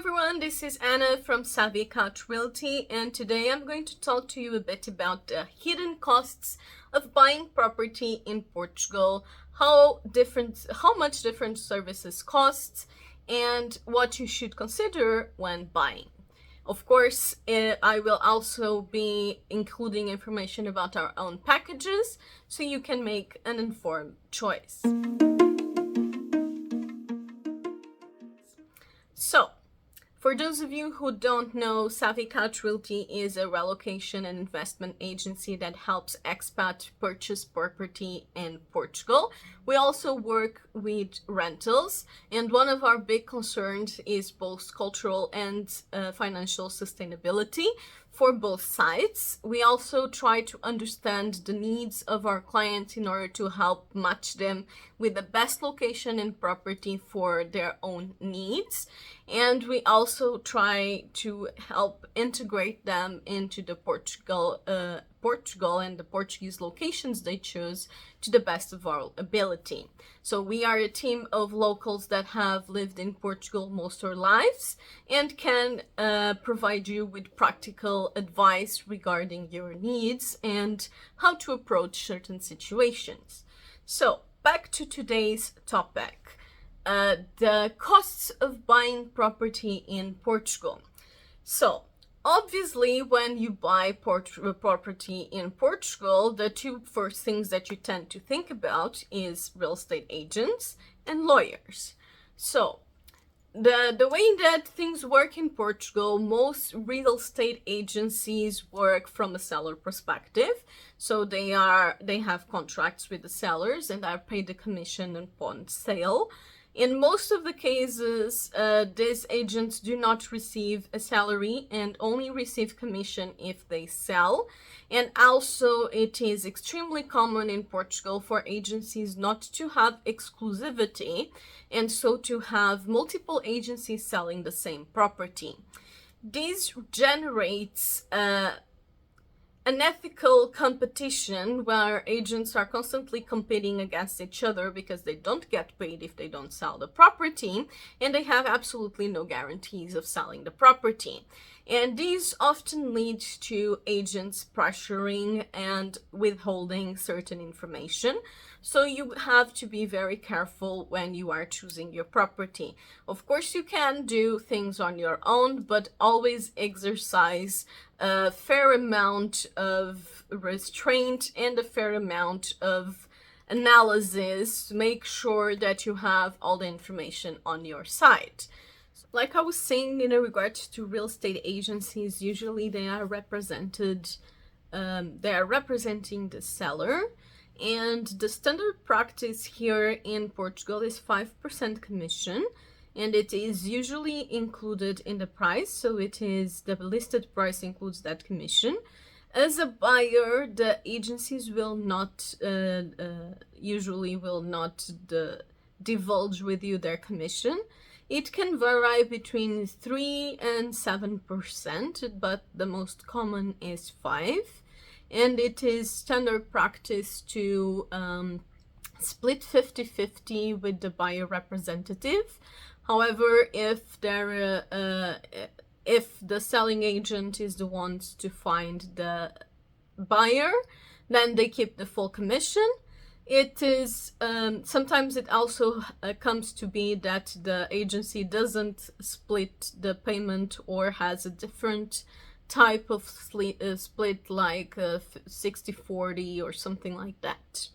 everyone, this is Anna from Savvy Cat Realty, and today I'm going to talk to you a bit about the hidden costs of buying property in Portugal, how much different services cost, and what you should consider when buying. Of course, I will also be including information about our own packages so you can make an informed choice. So, for those of you who don't know, Savvy Cat Realty is a relocation and investment agency that helps expats purchase property in Portugal. We also work with rentals, and one of our big concerns is both cultural and financial sustainability for both sides. We also try to understand the needs of our clients in order to help match them with the best location and property for their own needs. And we also try to help integrate them into the Portugal and the Portuguese locations they choose to the best of our ability. So we are a team of locals that have lived in Portugal most of their lives and can provide you with practical advice regarding your needs and how to approach certain situations. So back to today's topic. The costs of buying property in Portugal. So obviously, when you buy property in Portugal, the two first things that you tend to think about is real estate agents and lawyers. So the way that things work in Portugal, most real estate agencies work from a seller perspective. So they have contracts with the sellers and are paid a commission upon sale. In most of the cases, these agents do not receive a salary and only receive commission if they sell. And also, it is extremely common in Portugal for agencies not to have exclusivity and so to have multiple agencies selling the same property. This generates unethical competition where agents are constantly competing against each other because they don't get paid if they don't sell the property, and they have absolutely no guarantees of selling the property. And these often lead to agents pressuring and withholding certain information. So you have to be very careful when you are choosing your property. Of course, you can do things on your own, but always exercise a fair amount of restraint and a fair amount of analysis to make sure that you have all the information on your side. Like I was saying, in regards to real estate agencies, usually they are representing the seller, and the standard practice here in Portugal is 5% commission, and it is usually included in the price. So it is the listed price includes that commission. As a buyer, the agencies will not usually will not divulge with you their commission. It can vary between 3 and 7%, but the most common is 5%. And it is standard practice to split 50-50 with the buyer representative. However, if the selling agent is the ones to find the buyer, then they keep the full commission. It is sometimes it also comes to be that the agency doesn't split the payment or has a different type of split like 60-40 or something like that.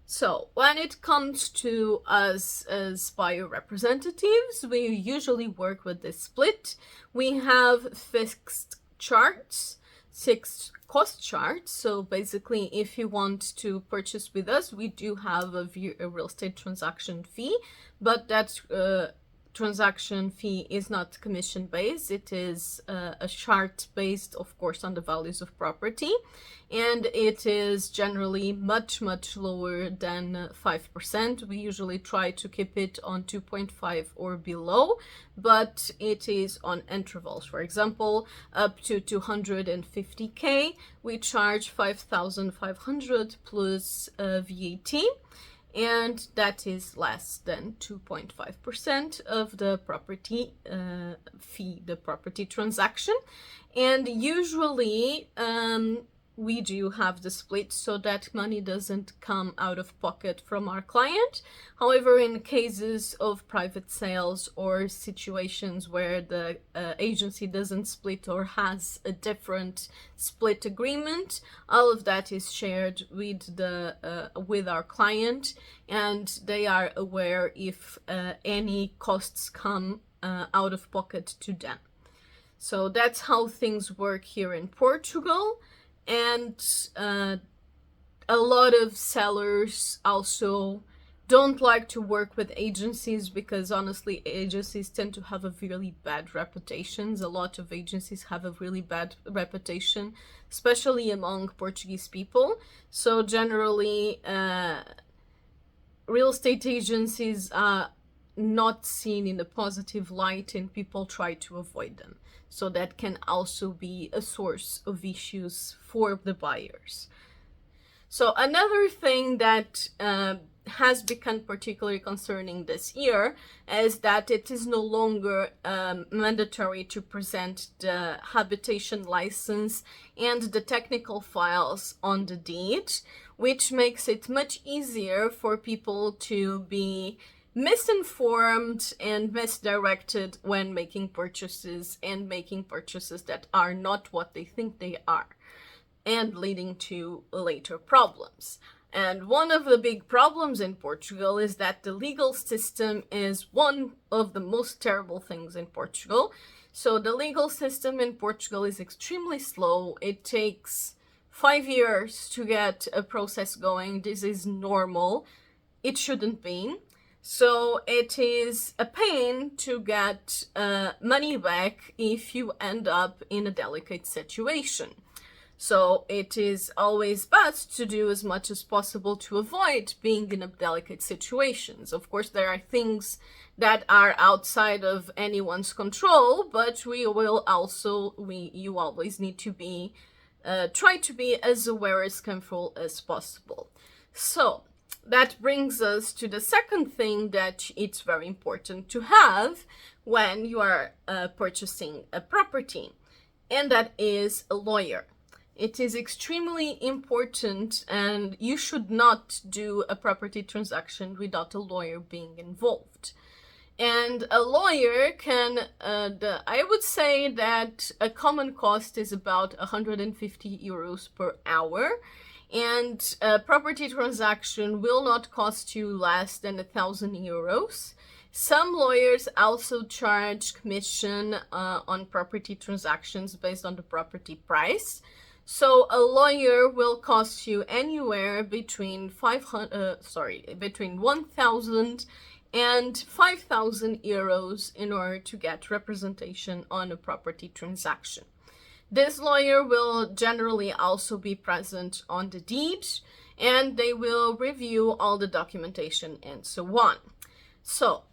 So when it comes to us as buyer representatives, we usually work with this split. We have fixed cost charts. So basically, if you want to purchase with us, we do have a real estate transaction fee, but that transaction fee is not commission based. It is a chart based, of course, on the values of property, and it is generally much lower than 5%. We usually try to keep it on 2.5 or below, but it is on intervals. For example, up to 250k we charge 5,500 plus VAT. and that is less than 2.5% of the property fee, the property transaction. And usually we do have the split so that money doesn't come out of pocket from our client. However, in cases of private sales or situations where the agency doesn't split or has a different split agreement, all of that is shared with with our client, and they are aware if any costs come out of pocket to them. So that's how things work here in Portugal. And a lot of sellers also don't like to work with agencies because honestly agencies tend to have a really bad reputations. A lot of agencies have a really bad reputation, especially among Portuguese people. So generally real estate agencies are not seen in a positive light and people try to avoid them. So that can also be a source of issues for the buyers. So another thing that has become particularly concerning this year is that it is no longer mandatory to present the habitation license and the technical files on the deed, which makes it much easier for people to be misinformed and misdirected when making purchases and making purchases that are not what they think they are, and leading to later problems. And one of the big problems in Portugal is that the legal system is one of the most terrible things in Portugal. So the legal system in Portugal is extremely slow. It takes 5 years to get a process going. This is normal. It shouldn't be. So it is a pain to get money back if you end up in a delicate situation. So it is always best to do as much as possible to avoid being in delicate situations. Of course, there are things that are outside of anyone's control, but you always need to be, try to be as aware as careful as possible. So that brings us to the second thing that it's very important to have when you are purchasing a property, and that is a lawyer. It is extremely important, and you should not do a property transaction without a lawyer being involved. And a lawyer can, I would say that a common cost is about 150 euros per hour. And a property transaction will not cost you less than 1,000 euros. Some lawyers also charge commission on property transactions based on the property price. So a lawyer will cost you anywhere between 1,000 and 5,000 euros in order to get representation on a property transaction. This lawyer will generally also be present on the deed, and they will review all the documentation and so on. So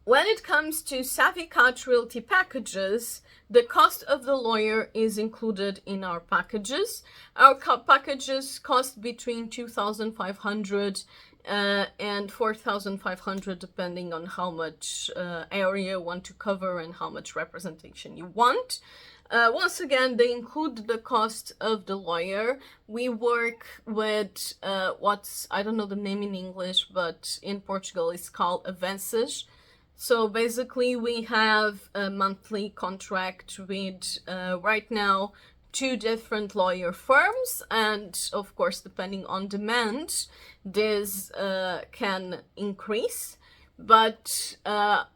when it comes to Savvy Cat Realty packages, the cost of the lawyer is included in our packages. Our packages cost between 2,500 and 4,500 depending on how much area you want to cover and how much representation you want. Once again, they include the cost of the lawyer. We work with I don't know the name in English, but in Portugal it's called avances. So basically we have a monthly contract with right now 2 different lawyer firms, and of course depending on demand this can increase. But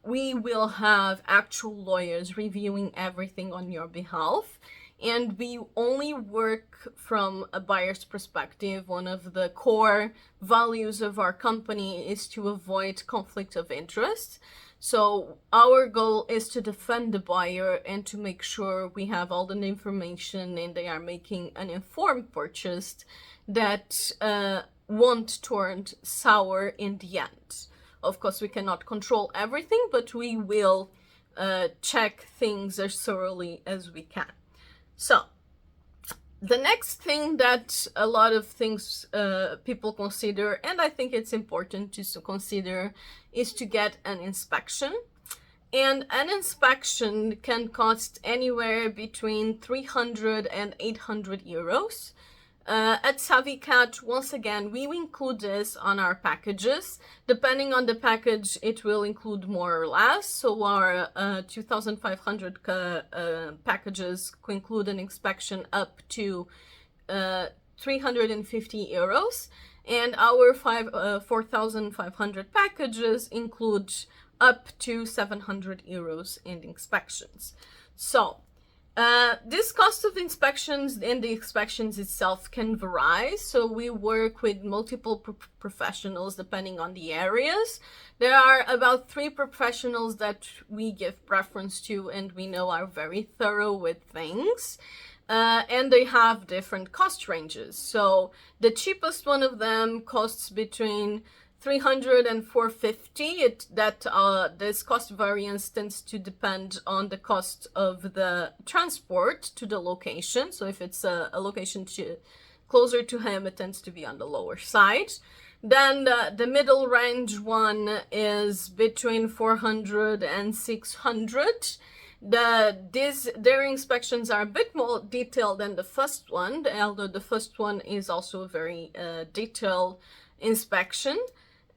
we will have actual lawyers reviewing everything on your behalf, and we only work from a buyer's perspective. One of the core values of our company is to avoid conflict of interest. So our goal is to defend the buyer and to make sure we have all the information and they are making an informed purchase that won't turn sour in the end. Of course, we cannot control everything, but we will check things as thoroughly as we can. So The next thing that a lot of things people consider, and I think it's important to consider, is to get an inspection. And an inspection can cost anywhere between 300 and 800 euros. At Savvy Cat, once again, we include this on our packages. Depending on the package, it will include more or less. So our 2,500 packages include an inspection up to 350 euros. And our 4,500 packages include up to 700 euros in inspections. So this cost of inspections and the inspections itself can vary. So we work with multiple professionals depending on the areas. There are about 3 professionals that we give preference to and we know are very thorough with things. And they have different cost ranges. So the cheapest one of them costs between 300 and 450. This cost variance tends to depend on the cost of the transport to the location. So if it's a location closer to him, it tends to be on the lower side. Then the middle range one is between 400 and 600. Their inspections are a bit more detailed than the first one, although the first one is also a very detailed inspection.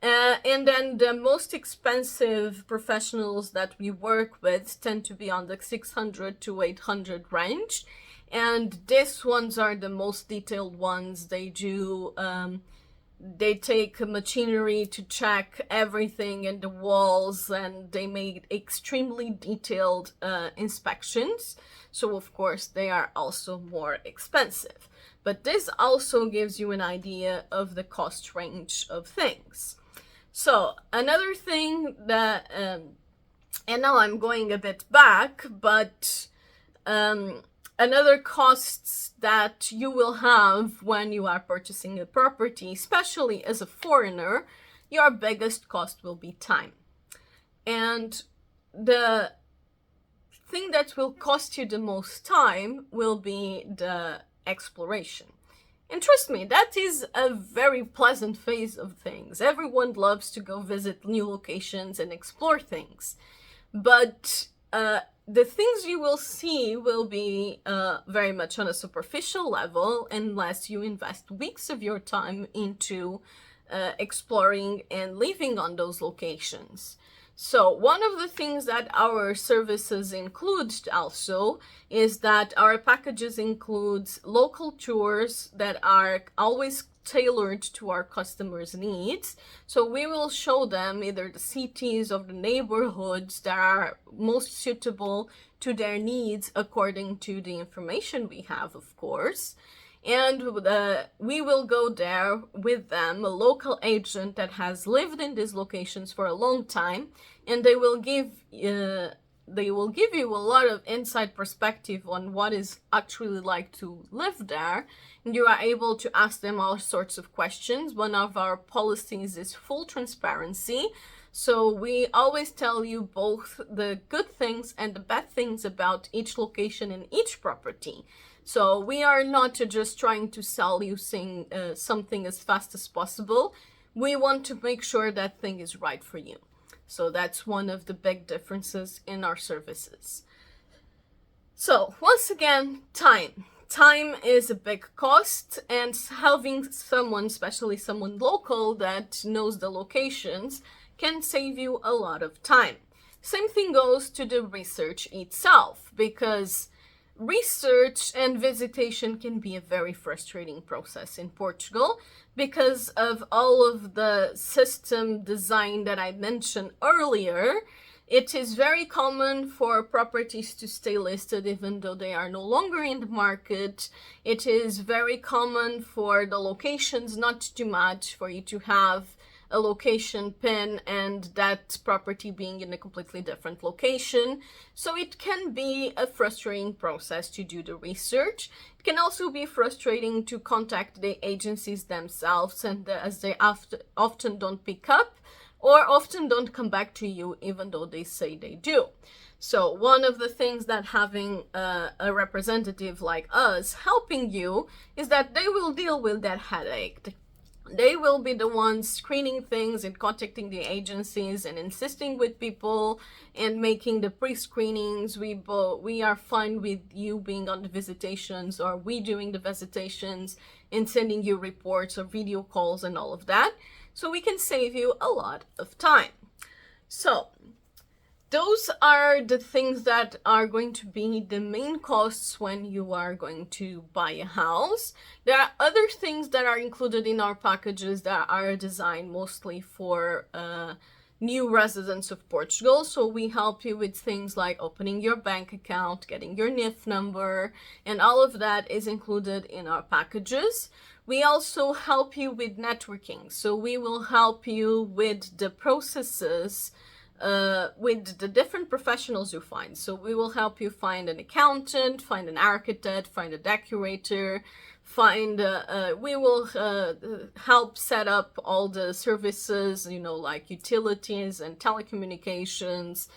And then the most expensive professionals that we work with tend to be on the 600 to 800 range. And these ones are the most detailed ones. They take machinery to check everything in the walls, and they make extremely detailed inspections. So of course they are also more expensive. But this also gives you an idea of the cost range of things. So another thing that, and now I'm going a bit back, but another costs that you will have when you are purchasing a property, especially as a foreigner, your biggest cost will be time. And the thing that will cost you the most time will be the exploration. And trust me, that is a very pleasant phase of things. Everyone loves to go visit new locations and explore things. But the things you will see will be very much on a superficial level unless you invest weeks of your time into exploring and living on those locations. So one of the things that our services include also is that our packages includes local tours that are always tailored to our customers' needs. So we will show them either the cities or the neighborhoods that are most suitable to their needs according to the information we have, of course. And we will go there with them, a local agent that has lived in these locations for a long time, and they will give you a lot of inside perspective on what is actually like to live there. And you are able to ask them all sorts of questions. One of our policies is full transparency. So we always tell you both the good things and the bad things about each location and each property. So we are not just trying to sell you something as fast as possible. We want to make sure that thing is right for you. So that's one of the big differences in our services. So once again, time. Time is a big cost, and having someone, especially someone local that knows the locations, can save you a lot of time. Same thing goes to the research itself, because research and visitation can be a very frustrating process in Portugal because of all of the system design that I mentioned earlier. It is very common for properties to stay listed even though they are no longer in the market. It is very common for the locations not to match, for you to have a location pin and that property being in a completely different location. So it can be a frustrating process to do the research. It can also be frustrating to contact the agencies themselves, and as they often don't pick up or often don't come back to you even though they say they do. So one of the things that having a representative like us helping you is that they will deal with that headache. They will be the ones screening things and contacting the agencies and insisting with people and making the pre-screenings. We are fine with you being on the visitations, or we doing the visitations and sending you reports or video calls and all of that, so we can save you a lot of time. So those are the things that are going to be the main costs when you are going to buy a house. There are other things that are included in our packages that are designed mostly for new residents of Portugal. So we help you with things like opening your bank account, getting your NIF number, and all of that is included in our packages. We also help you with networking. So we will help you with the processes with the different professionals you find. So we will help you find an accountant, find an architect, find a decorator, we will help set up all the services, like utilities and telecommunications.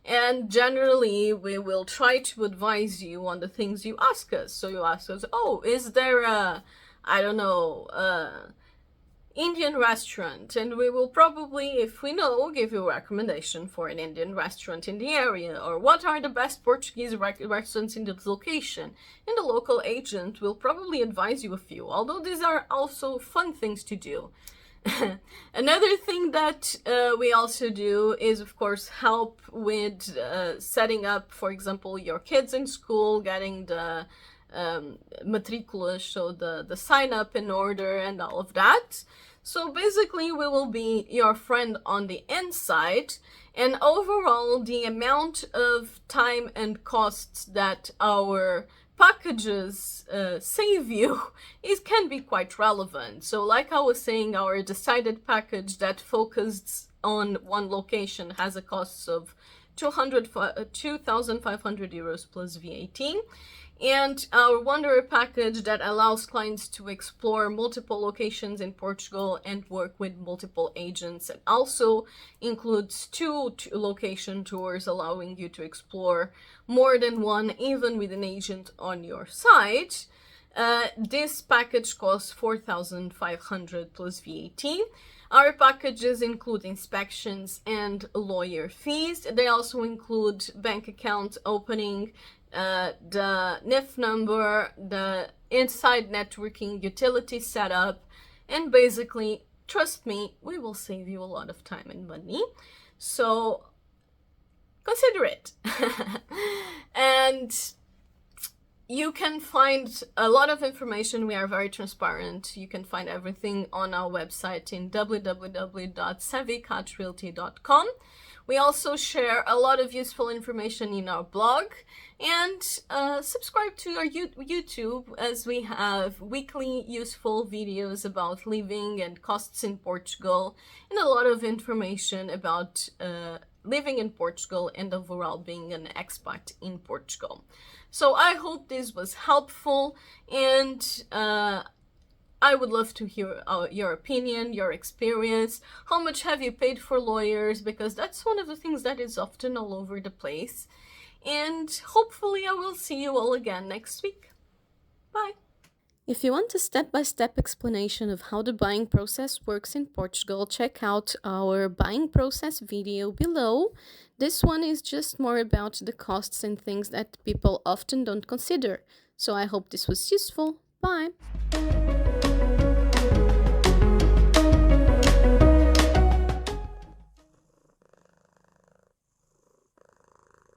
And generally, we will try to advise you on the things you ask us. So you ask us, oh, is there Indian restaurant? And we will probably, if we know, give you a recommendation for an Indian restaurant in the area, or what are the best Portuguese restaurants in this location, and the local agent will probably advise you a few, although these are also fun things to do. Another thing that we also do is, of course, help with setting up, for example, your kids in school, getting the matriculas, so the sign up in order and all of that. So basically, we will be your friend on the inside, and overall the amount of time and costs that our packages save you can be quite relevant. So like I was saying, our decided package that focused on one location has a cost of 2,500 euros plus VAT. And our Wanderer package that allows clients to explore multiple locations in Portugal and work with multiple agents. It also includes two location tours, allowing you to explore more than one, even with an agent on your side. This package costs 4,500 plus VAT. Our packages include inspections and lawyer fees. They also include bank account opening, the NIF number, the inside networking, utility setup, and basically, trust me, we will save you a lot of time and money. So consider it. And you can find a lot of information. We are very transparent. You can find everything on our website in www.savvycatrealty.com. We also share a lot of useful information in our blog, and subscribe to our YouTube, as we have weekly useful videos about living and costs in Portugal, and a lot of information about living in Portugal and overall being an expat in Portugal. So I hope this was helpful, and I would love to hear your opinion, your experience. How much have you paid for lawyers? Because that's one of the things that is often all over the place. And hopefully I will see you all again next week. Bye. If you want a step-by-step explanation of how the buying process works in Portugal, check out our buying process video below. This one is just more about the costs and things that people often don't consider. So I hope this was useful. Bye!